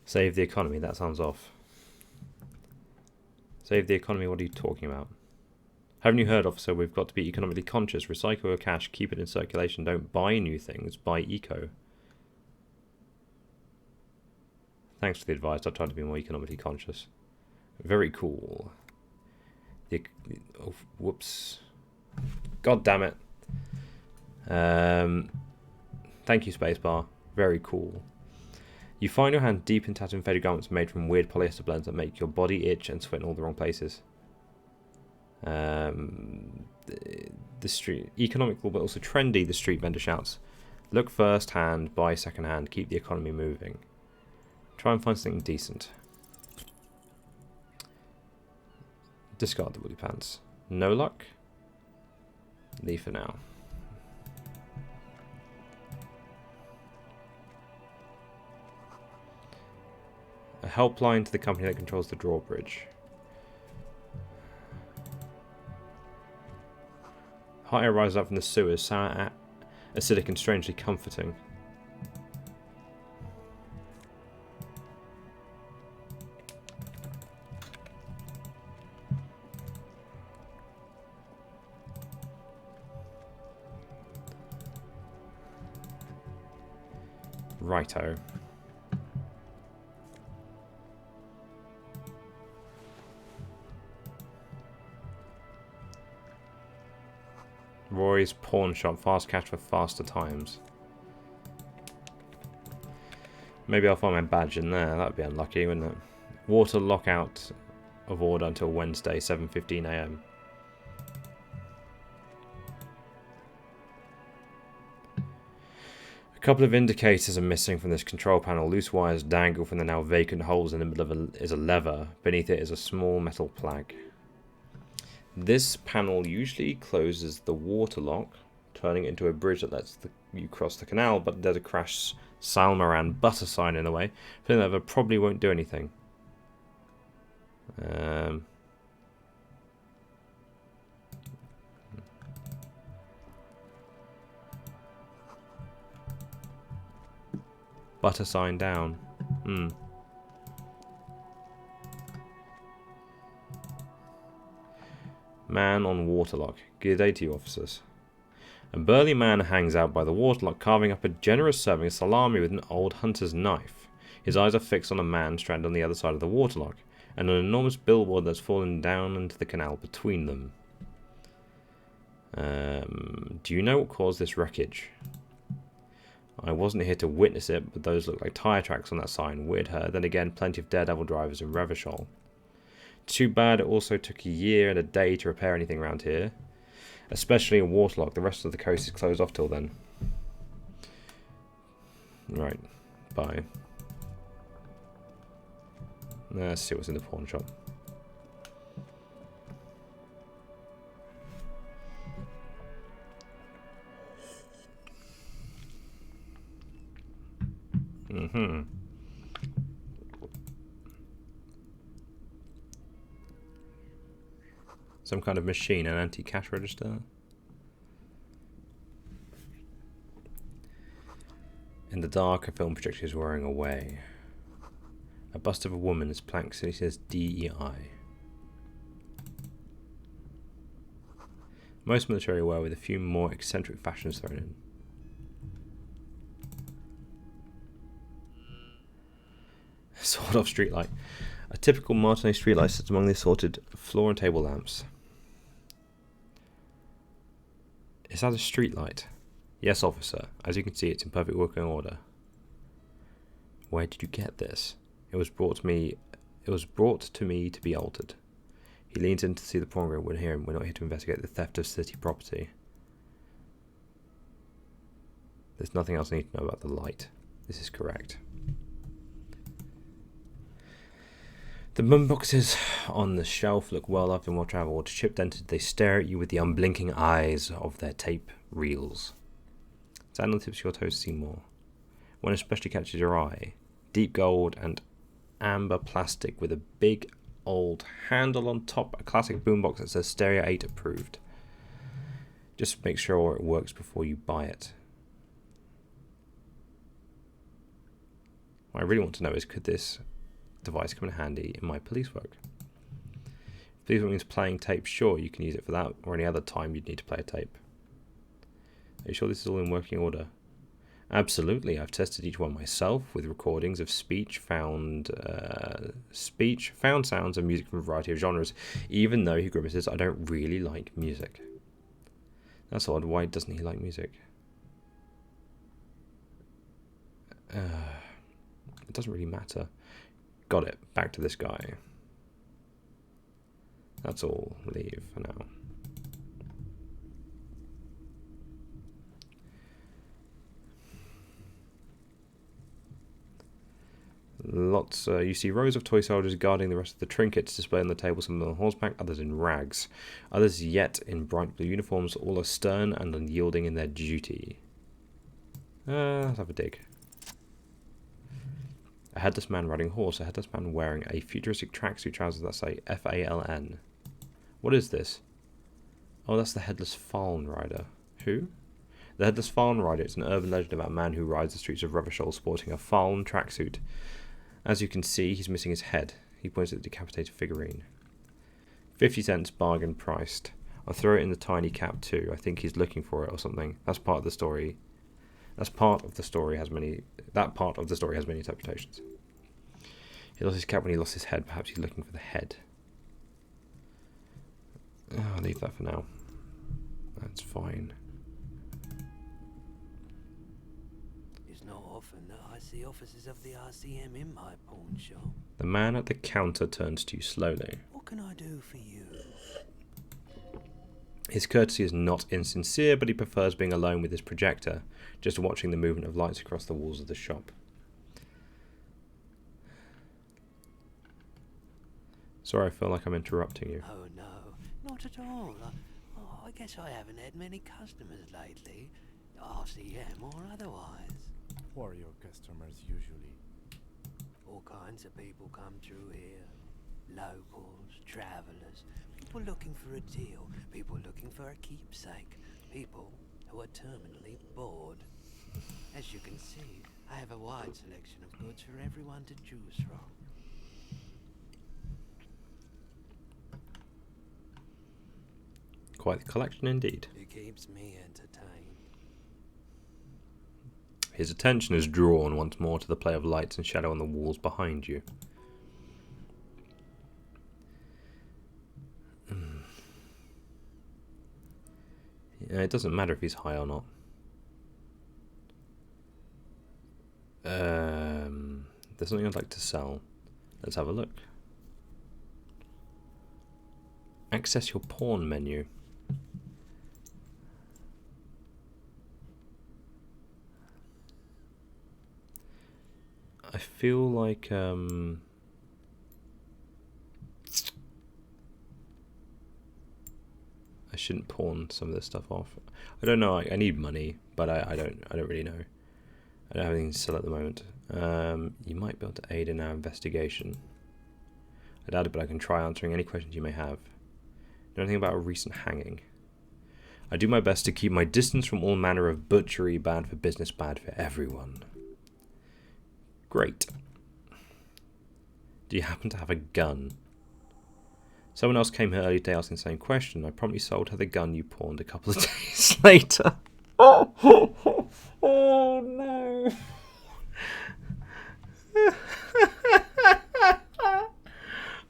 Save the economy, that sounds off. Save the economy, what are you talking about? Haven't you heard, officer? We've got to be economically conscious. Recycle your cash, keep it in circulation. Don't buy new things, buy eco. Thanks for the advice. I'll try to be more economically conscious. Very cool. Oh, whoops. God damn it. Thank you, spacebar. Very cool. You find your hand deep in tattooed and faded garments made from weird polyester blends that make your body itch and sweat in all the wrong places. The street economical but also trendy. The street vendor shouts, "Look first hand, buy second hand. Keep the economy moving." Try and find something decent. Discard the woolly pants. No luck? Leave for now. A helpline to the company that controls the drawbridge. Hot air rises up from the sewers, sour, acidic and strangely comforting. Righto. Roy's pawn shop, fast cash for faster times. Maybe I'll find my badge in there. That would be unlucky, wouldn't it? Water lockout of order until Wednesday, 7:15 AM. A couple of indicators are missing from this control panel. Loose wires dangle from the now vacant holes. In the middle of is a lever. Beneath it is a small metal plug. This panel usually closes the water lock, turning it into a bridge that lets you cross the canal, but there's a crash Salmoran butter sign in the way. Feeling that probably won't do anything. Butter sign down. Man on waterlock. Good day to you, officers. A burly man hangs out by the waterlock, carving up a generous serving of salami with an old hunter's knife. His eyes are fixed on a man stranded on the other side of the waterlock, and an enormous billboard that's fallen down into the canal between them. Do you know what caused this wreckage? I wasn't here to witness it, but those look like tyre tracks on that sign. Weird her. Then again, plenty of daredevil drivers in Revachol. Too bad it also took a year and a day to repair anything around here. Especially a waterlock. The rest of the coast is closed off till then. Right. Bye. Let's see what's in the pawn shop. Some kind of machine, an anti-cash register. In the dark, a film projector is wearing away. A bust of a woman is planked and it says DEI. Most military wear with a few more eccentric fashions thrown in. Sawed off streetlight. A typical Martinet streetlight sits among the assorted floor and table lamps. Is that a streetlight? Yes, officer. As you can see, it's in perfect working order. Where did you get this? It was brought to me to be altered. He leans in to see the prawn room. We're not here to investigate the theft of city property. There's nothing else I need to know about the light. This is correct. The boomboxes on the shelf look well loved and well travelled. Chip dented, they stare at you with the unblinking eyes of their tape reels. Stand on the tips of your toes to see more. One especially catches your eye. Deep gold and amber plastic with a big old handle on top. A classic boombox that says Stereo 8 approved. Just make sure it works before you buy it. What I really want to know is, could this device come in handy in my police work? If police work means playing tape, sure, you can use it for that or any other time you'd need to play a tape. Are you sure this is all in working order? Absolutely. I've tested each one myself with recordings of found sounds and music from a variety of genres. Even though he grimaces, I don't really like music. That's odd. Why doesn't he like music? It doesn't really matter. Got it. Back to this guy. That's all. Leave for now. You see rows of toy soldiers guarding the rest of the trinkets displayed on the table, some on horseback, others in rags. Others yet in bright blue uniforms, all are stern and unyielding in their duty. Let's have a dig. A headless man riding a horse, a headless man wearing a futuristic tracksuit trousers that say FALN. What is this? Oh, that's the Headless Fallen Rider. Who? The Headless Fallen Rider is an urban legend about a man who rides the streets of Revachol sporting a fallen tracksuit. As you can see, he's missing his head. He points at the decapitated figurine. 50 cents, bargain priced. I'll throw it in the tiny cap too. I think he's looking for it or something. That's part of the story. That part of the story has many interpretations. He lost his cap when he lost his head. Perhaps he's looking for the head. I'll leave that for now. That's fine. It's not often that I see officers of the RCM in my pawn shop. The man at the counter turns to you slowly. What can I do for you? His courtesy is not insincere, but he prefers being alone with his projector, just watching the movement of lights across the walls of the shop. Sorry, I feel like I'm interrupting you. Oh no, not at all. I guess I haven't had many customers lately, RCM or otherwise. Who are your customers usually? All kinds of people come through here. Locals, travellers, people looking for a deal, people looking for a keepsake, people who are terminally bored. As you can see, I have a wide selection of goods for everyone to choose from. Quite the collection indeed. It keeps me entertained. His attention is drawn once more to the play of lights and shadow on the walls behind you. Yeah, it doesn't matter if he's high or not. There's something I'd like to sell. Let's have a look. Access your pawn menu. I feel like I shouldn't pawn some of this stuff off. I don't know. I need money, but I don't really know. I don't have anything to sell at the moment. You might be able to aid in our investigation. I doubt it, but I can try answering any questions you may have. Know anything about a recent hanging? I do my best to keep my distance from all manner of butchery, bad for business, bad for everyone. Great. Do you happen to have a gun? Someone else came here earlier today asking the same question. I promptly sold her the gun you pawned a couple of days later. Oh no.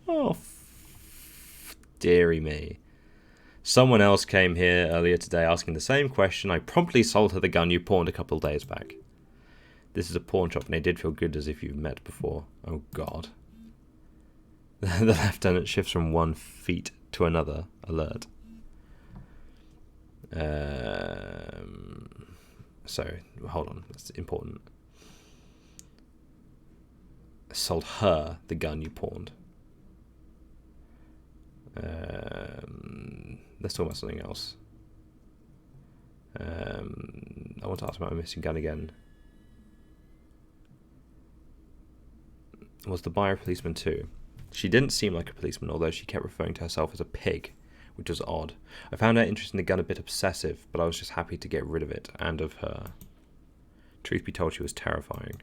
Oh, dearie me. Someone else came here earlier today asking the same question. I promptly sold her the gun you pawned a couple of days back. This is a pawn shop and they did feel good as if you've met before. Oh god. The lieutenant shifts from one feet to another. Alert. So, hold on. That's important. Sold her the gun you pawned. Let's talk about something else. I want to ask about my missing gun again. Was the buyer a policeman too? She didn't seem like a policeman, although she kept referring to herself as a pig, which was odd. I found her interest in the gun a bit obsessive, but I was just happy to get rid of it, and of her. Truth be told, she was terrifying.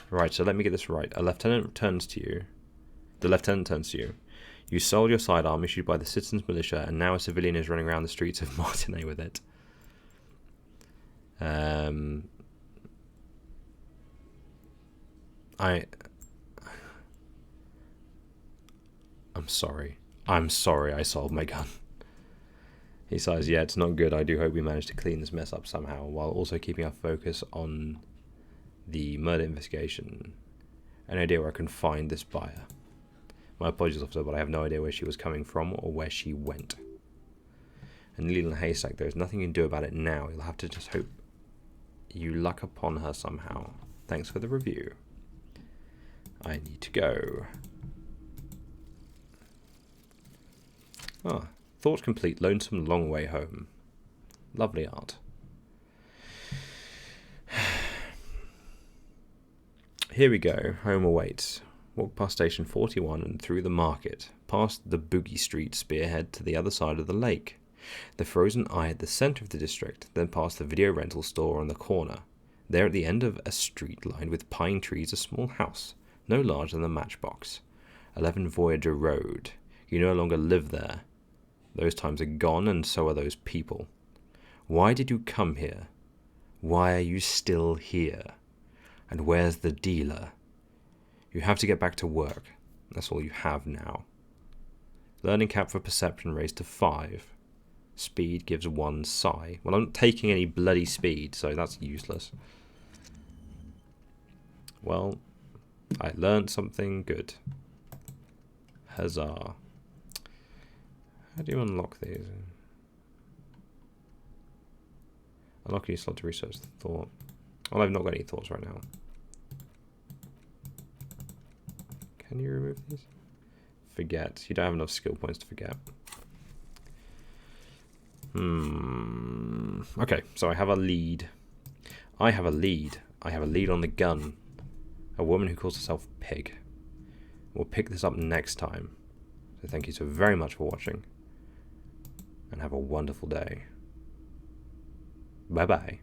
Right, so let me get this right. The lieutenant turns to you. You sold your sidearm issued by the Citizens Militia, and now a civilian is running around the streets of Martinez with it. I'm sorry. I'm sorry I sold my gun. He sighs, yeah, it's not good. I do hope we manage to clean this mess up somehow, while also keeping our focus on the murder investigation. An idea where I can find this buyer. My apologies, officer, but I have no idea where she was coming from or where she went. A needle in a haystack, there's nothing you can do about it now. You'll have to just hope you luck upon her somehow. Thanks for the review. I need to go. Ah, thought complete. Lonesome long way home. Lovely art. Here we go. Home awaits. Walk past station 41 and through the market, past the Boogie Street spearhead to the other side of the lake. The Frozen Eye at the centre of the district, then past the video rental store on the corner. There at the end of a street lined with pine trees, a small house, no larger than a matchbox. 11 Voyager Road. You no longer live there. Those times are gone, and so are those people. Why did you come here? Why are you still here? And where's the dealer? You have to get back to work. That's all you have now. Learning cap for perception raised to 5. Speed gives 1 psi. Well, I'm not taking any bloody speed, so that's useless. Well, I learned something good. Huzzah. How do you unlock these? Unlock your slot to research the thought. Well, I've not got any thoughts right now. Can you remove these? Forget. You don't have enough skill points to forget. Okay, so I have a lead. I have a lead on the gun. A woman who calls herself Pig. We'll pick this up next time. So thank you so very much for watching. And have a wonderful day. Bye bye.